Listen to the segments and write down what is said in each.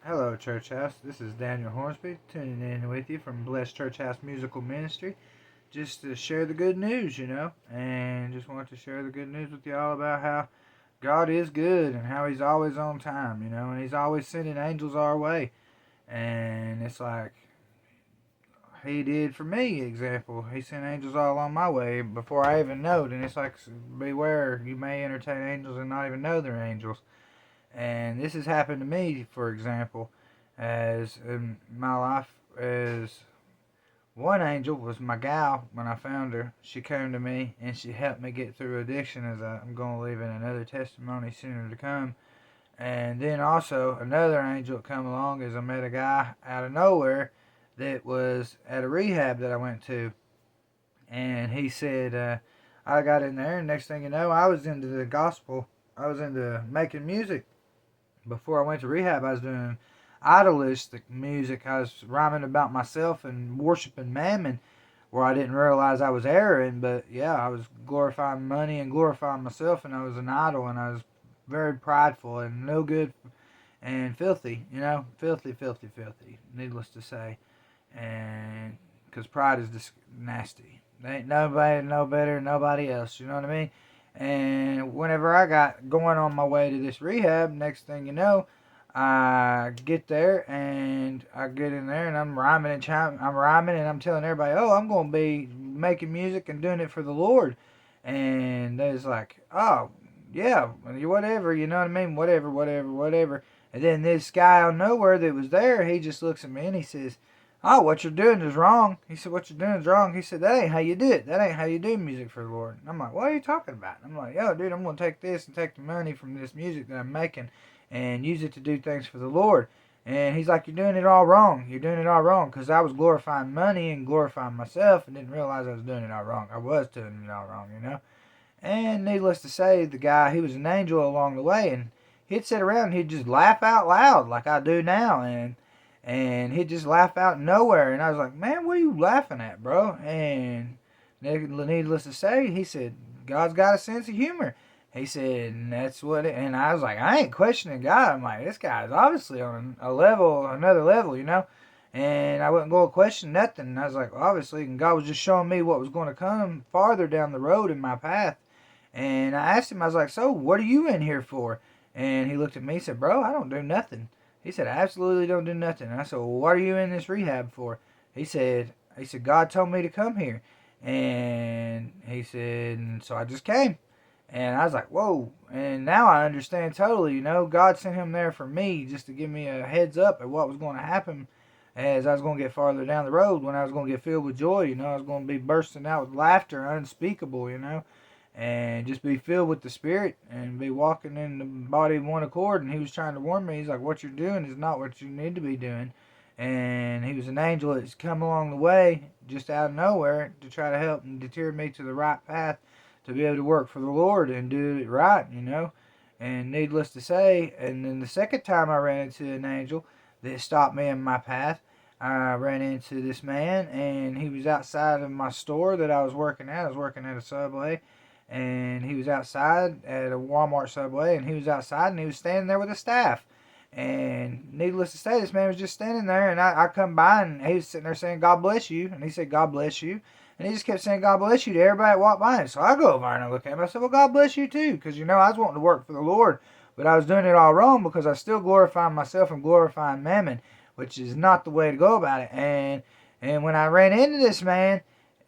Hello, Church House. This is Daniel Hornsby tuning in with you from Blessed Church House Musical Ministry. Just to share the good news, and just want to share the good news with you all about how God is good and how He's always on time, and He's always sending angels our way. And it's like He did for me, example. He sent angels all on my way before I even knowed. And it's like, beware, you may entertain angels and not even know they're angels. And this has happened to me, for example, as in my life, as one angel was my gal when I found her. She came to me and she helped me get through addiction, as I'm going to leave in another testimony sooner to come. And then also another angel come along as I met a guy out of nowhere that was at a rehab that I went to. And he said, I got in there, and next thing you know, I was into the gospel. I was into making music. Before I went to rehab, I was doing idolistic music. I was rhyming about myself and worshiping mammon, where I didn't realize I was erring. But yeah, I was glorifying money and glorifying myself, and I was an idol, and I was very prideful and no good and filthy. Filthy, filthy, filthy. Needless to say, and because pride is just nasty. There ain't nobody no better than nobody else. You know what I mean? And whenever I got going on my way to this rehab, next thing you know, I get there and I get in there and I'm rhyming and I'm telling everybody, oh, I'm going to be making music and doing it for the Lord. And they was like, oh, yeah, whatever, you know what I mean? Whatever, whatever, whatever. And then this guy out of nowhere that was there, he just looks at me and he says, oh, what you're doing is wrong. He said, what you're doing is wrong. He said, that ain't how you do it. That ain't how you do music for the Lord. And I'm like, what are you talking about? And I'm like, yo, dude, I'm going to take this and take the money from this music that I'm making and use it to do things for the Lord. And he's like, you're doing it all wrong. You're doing it all wrong. Because I was glorifying money and glorifying myself and didn't realize I was doing it all wrong. I was doing it all wrong. And needless to say, the guy, he was an angel along the way. And he'd sit around and he'd just laugh out loud like I do now. And he'd just laugh out of nowhere. And I was like, man, what are you laughing at, bro? And needless to say, he said, God's got a sense of humor. He said, and that's what it, and I was like, I ain't questioning God. I'm like, this guy's obviously on another level. And I wasn't going to question nothing. And I was like, well, obviously, and God was just showing me what was going to come farther down the road in my path. And I asked him, I was like, so what are you in here for? And he looked at me and said, bro, I don't do nothing. He said, I absolutely don't do nothing. And I said, well, what are you in this rehab for? He said, God told me to come here. And he said, and so I just came. And I was like, whoa. And now I understand totally. God sent him there for me just to give me a heads up at what was going to happen as I was going to get farther down the road when I was going to get filled with joy. I was going to be bursting out with laughter unspeakable. And just be filled with the Spirit and be walking in the body of one accord. And he was trying to warn me. He's like, what you're doing is not what you need to be doing. And he was an angel that's come along the way just out of nowhere to try to help and deter me to the right path to be able to work for the Lord and do it right. And needless to say, and then the second time I ran into an angel that stopped me in my path, I ran into this man and he was outside of my store that I was working at. I was working at a Subway, and he was outside at a Walmart Subway, and he was outside and he was standing there with a staff. And needless to say, this man was just standing there, and I come by and he was sitting there saying, God bless you. And he said, God bless you. And he just kept saying, God bless you to everybody that walked by him. So I go over and I look at him. I said, well, God bless you too. Because, I was wanting to work for the Lord, but I was doing it all wrong because I was still glorifying myself and glorifying mammon, which is not the way to go about it. And when I ran into this man,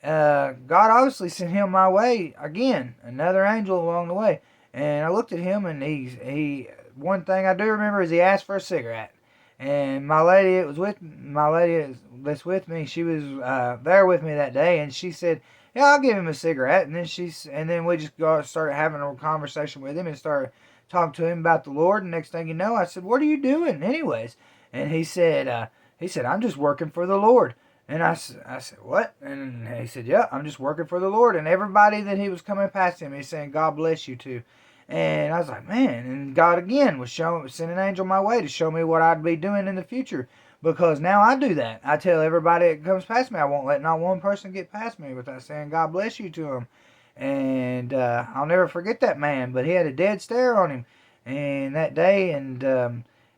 God obviously sent him my way again, another angel along the way. And I looked at him, and he one thing I do remember is he asked for a cigarette. And my lady that's with me, she was there with me that day, and she said, "Yeah, I'll give him a cigarette." And then we just started having a conversation with him and started talking to him about the Lord. And next thing you know, I said, "What are you doing, anyways?" And he said, "I'm just working for the Lord." And I said, what? And he said, yeah, I'm just working for the Lord. And everybody that he was coming past him, he's saying, God bless you too. And I was like, man. And God again was sent an angel my way to show me what I'd be doing in the future. Because now I do that. I tell everybody that comes past me, I won't let not one person get past me without saying God bless you to them. And I'll never forget that man. But he had a dead stare on him and that day. And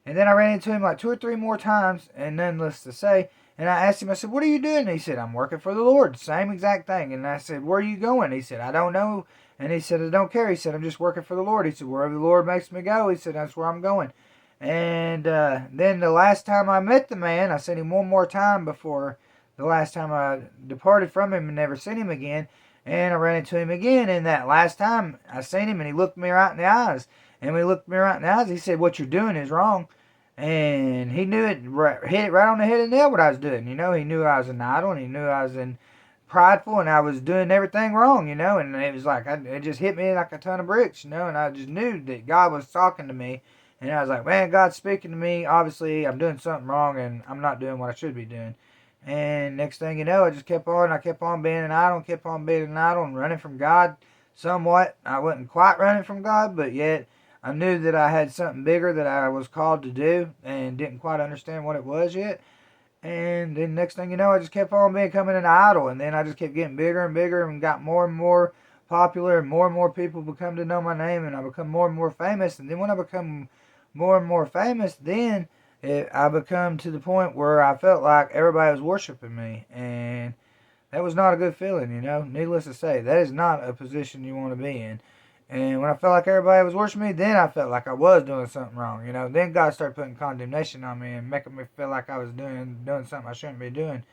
And then I ran into him like 2 or 3 more times, and needless to say, and I asked him, I said, what are you doing? And he said, I'm working for the Lord. Same exact thing. And I said, where are you going? He said, I don't know. And he said, I don't care. He said, I'm just working for the Lord. He said, wherever the Lord makes me go, he said, that's where I'm going. And then the last time I met the man, I seen him one more time before the last time I departed from him and never seen him again. And I ran into him again. And that last time I seen him, and he looked me right in the eyes. And when he looked me right in the eyes, he said, what you're doing is wrong. And he knew it, hit it right on the head and nail what I was doing. You know, he knew I was an idol, and he knew I was prideful, and I was doing everything wrong, you know. And it was like, it just hit me like a ton of bricks, you know. And I just knew that God was talking to me. And I was like, man, God's speaking to me. Obviously, I'm doing something wrong, and I'm not doing what I should be doing. And next thing you know, I just kept on. I kept on being an idol, and kept on being an idol, and running from God somewhat. I wasn't quite running from God, but yet I knew that I had something bigger that I was called to do, and didn't quite understand what it was yet. And then next thing you know, I just kept on becoming an idol, and then I just kept getting bigger and bigger, and got more and more popular, and more people become to know my name, and I become more and more famous. And then when I become more and more famous, then I become to the point where I felt like everybody was worshiping me, and that was not a good feeling, you know. Needless to say, that is not a position you want to be in. And when I felt like everybody was worshiping me, then I felt like I was doing something wrong, you know. Then God started putting condemnation on me and making me feel like I was doing something I shouldn't be doing.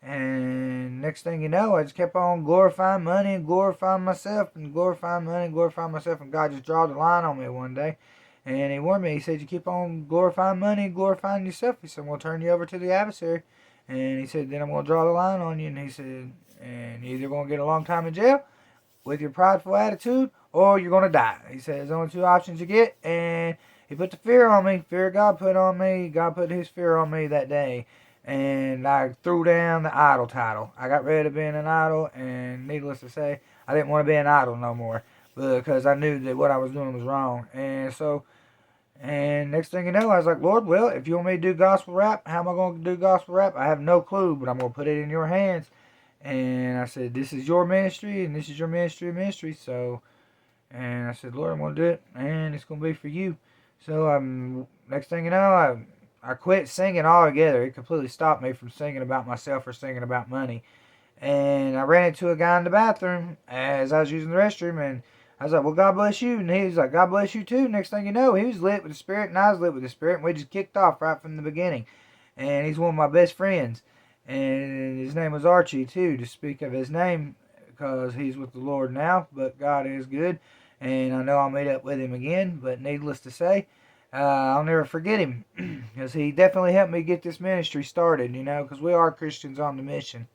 And next thing you know, I just kept on glorifying money and glorifying myself and glorifying money and glorifying myself. And God just drew the line on me one day. And he warned me. He said, you keep on glorifying money and glorifying yourself. He said, we'll turn you over to the adversary. And he said, then I'm going to draw the line on you. And he said, and you're either going to get a long time in jail with your prideful attitude, or you're going to die. He said, there's only 2 options you get. And he put the fear on me. Fear God put on me. God put his fear on me that day. And I threw down the idol title. I got rid of being an idol. And needless to say, I didn't want to be an idol no more, because I knew that what I was doing was wrong. And next thing you know, I was like, Lord, well, if you want me to do gospel rap, how am I going to do gospel rap? I have no clue, but I'm going to put it in your hands. And I said, this is your ministry, and this is your ministry. So, and I said, Lord, I'm going to do it, and it's going to be for you. So, next thing you know, I quit singing altogether. It completely stopped me from singing about myself or singing about money. And I ran into a guy in the bathroom as I was using the restroom, and I was like, well, God bless you. And he was like, God bless you too. Next thing you know, he was lit with the Spirit, and I was lit with the Spirit, and we just kicked off right from the beginning. And he's one of my best friends. And his name was Archie too, to speak of his name, because he's with the Lord now, but God is good. And I know I'll meet up with him again, but needless to say, I'll never forget him, because he definitely helped me get this ministry started, you know, because we are Christians on the mission.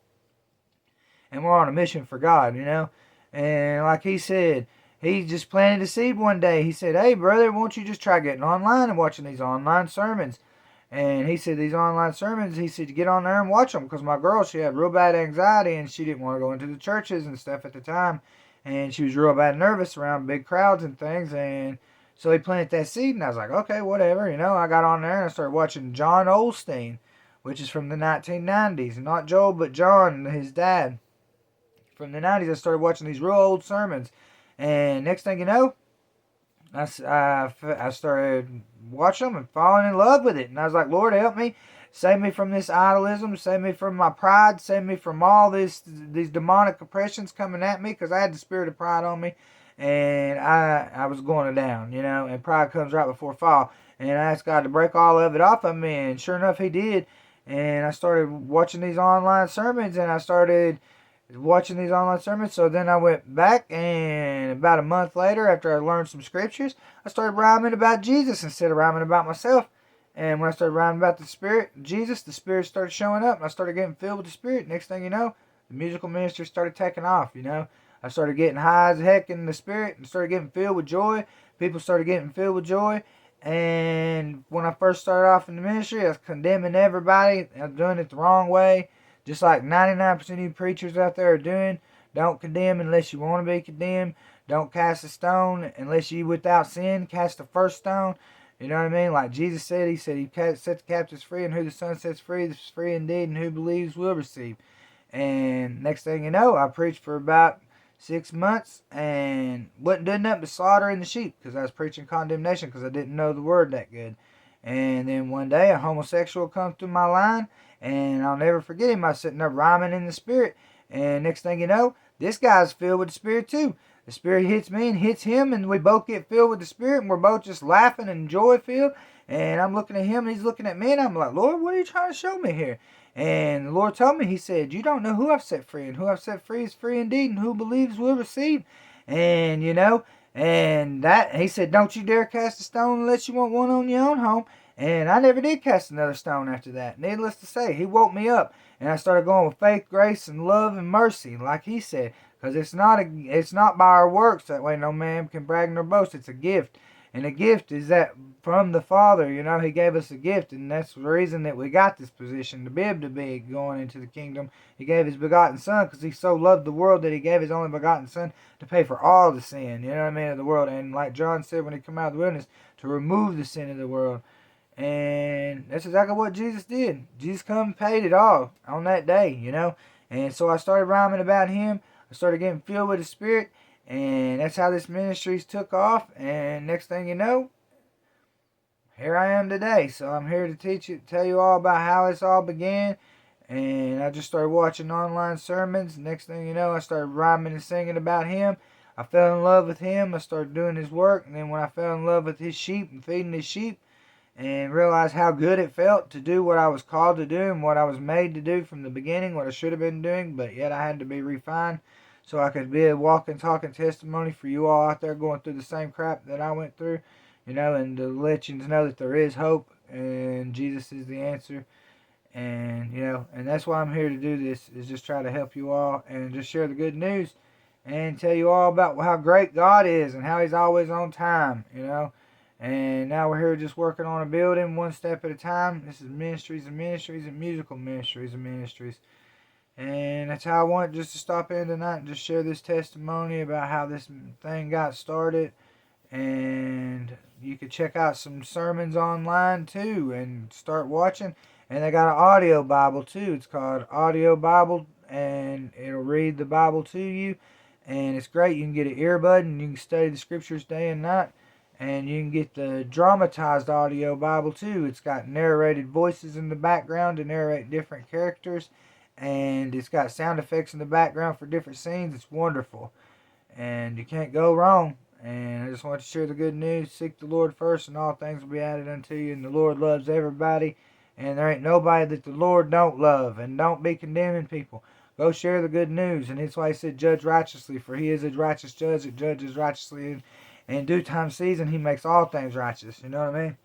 And we're on a mission for God, you know. And like he said, he just planted a seed one day. He said, hey, brother, won't you just try getting online and watching these online sermons? And he said, these online sermons, he said, get on there and watch them. Because my girl, she had real bad anxiety, and she didn't want to go into the churches and stuff at the time. And she was real bad nervous around big crowds and things. And so he planted that seed, and I was like, okay, whatever. You know, I got on there and I started watching John Osteen, which is from the 1990s. Not Joel, but John, his dad. From the 90s, I started watching these real old sermons. And next thing you know, I started watching them and falling in love with it. And I was like, Lord, help me. Save me from this idolism. Save me from my pride. Save me from all these demonic oppressions coming at me, because I had the spirit of pride on me. And I was going down, you know. And pride comes right before fall. And I asked God to break all of it off of me. And sure enough, he did. And I started watching these online sermons. And I started watching these online sermons. So then I went back, and about a month later, after I learned some scriptures, I started rhyming about Jesus instead of rhyming about myself. And when I started rhyming about the Spirit, Jesus, the Spirit started showing up, and I started getting filled with the Spirit. Next thing you know, the musical ministry started taking off, you know. I started getting high as heck in the Spirit and started getting filled with joy. People started getting filled with joy. And when I first started off in the ministry, I was condemning everybody. I was doing it the wrong way. Just like 99% of you preachers out there are doing. Don't condemn unless you want to be condemned. Don't cast a stone unless you without sin cast the first stone. You know what I mean? Like Jesus said, he set the captives free, and who the Son sets free is free indeed, and who believes will receive. And next thing you know, I preached for about 6 months and wasn't doing nothing but slaughtering the sheep, because I was preaching condemnation, because I didn't know the word that good. And then one day a homosexual comes through my line, and I'll never forget him. I was sitting there rhyming in the Spirit, and next thing you know, this guy's filled with the Spirit too. The Spirit hits me and hits him, and we both get filled with the Spirit, and we're both just laughing and joy filled. And I'm looking at him, and he's looking at me, and I'm like, Lord, what are you trying to show me here? And the Lord told me, He said, you don't know who I've set free, and who I've set free is free indeed, and who believes will receive. And, and that, He said, don't you dare cast a stone unless you want one on your own home. And I never did cast another stone after that. Needless to say, He woke me up, and I started going with faith, grace, and love and mercy, like He said. Because it's not by our works, that way no man can brag nor boast. It's a gift. And a gift is that from the Father, He gave us a gift, and that's the reason that we got this position, to be able to be going into the kingdom. He gave His begotten Son, because He so loved the world that He gave His only begotten Son to pay for all the sin, of the world. And like John said when He came out of the wilderness, to remove the sin of the world. And that's exactly what Jesus did. Jesus come and paid it all on that day, And so I started rhyming about Him. I started getting filled with the Spirit. And that's how this ministry's took off. And next thing you know, here I am today. So I'm here to tell you all about how this all began. And I just started watching online sermons. Next thing you know, I started rhyming and singing about Him. I fell in love with Him. I started doing His work. And then when I fell in love with His sheep and feeding His sheep, and realized how good it felt to do what I was called to do and what I was made to do from the beginning, what I should have been doing, but yet I had to be refined so I could be a walking, talking testimony for you all out there going through the same crap that I went through, and to let you know that there is hope and Jesus is the answer. And, and that's why I'm here to do this, is just try to help you all and just share the good news and tell you all about how great God is and how He's always on time, And now we're here just working on a building one step at a time. This is Ministries and Ministries and Musical Ministries and Ministries. And that's how I want just to stop in tonight and just share this testimony about how this thing got started. And you could check out some sermons online too and start watching. And they got an audio Bible too. It's called Audio Bible, and it'll read the Bible to you. And it's great. You can get an earbud and you can study the scriptures day and night. And you can get the dramatized audio Bible too. It's got narrated voices in the background to narrate different characters. And it's got sound effects in the background for different scenes. It's wonderful. And you can't go wrong. And I just want to share the good news. Seek the Lord first, and all things will be added unto you. And the Lord loves everybody. And there ain't nobody that the Lord don't love. And don't be condemning people. Go share the good news. And that's why He said, judge righteously. For He is a righteous judge that judges righteously. And in due time season, He makes all things righteous. You know what I mean?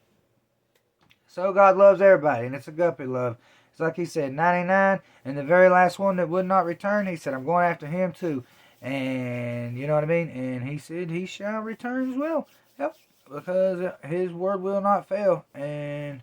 So God loves everybody. And it's a guppy love. It's like He said, 99, and the very last one that would not return, He said, I'm going after him too. And you know what I mean? And He said, he shall return as well. Yep, because His word will not fail. And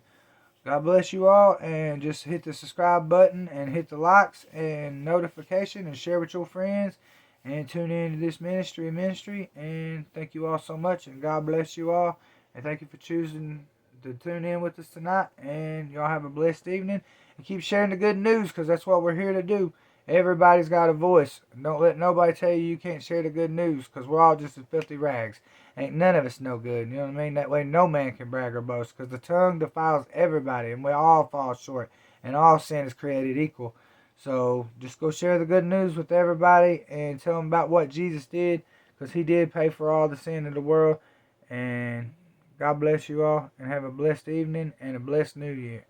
God bless you all. And just hit the subscribe button and hit the likes and notification and share with your friends. And tune in to this ministry. And thank you all so much. And God bless you all. And thank you for choosing to tune in with us tonight. And y'all have a blessed evening. And keep sharing the good news, because that's what we're here to do. Everybody's got a voice. Don't let nobody tell you can't share the good news, because we're all just as filthy rags. Ain't none of us no good. You know what I mean? That way no man can brag or boast, because the tongue defiles everybody, and we all fall short. And all sin is created equal. So just go share the good news with everybody and tell them about what Jesus did, because He did pay for all the sin of the world. And God bless you all, and have a blessed evening and a blessed new year.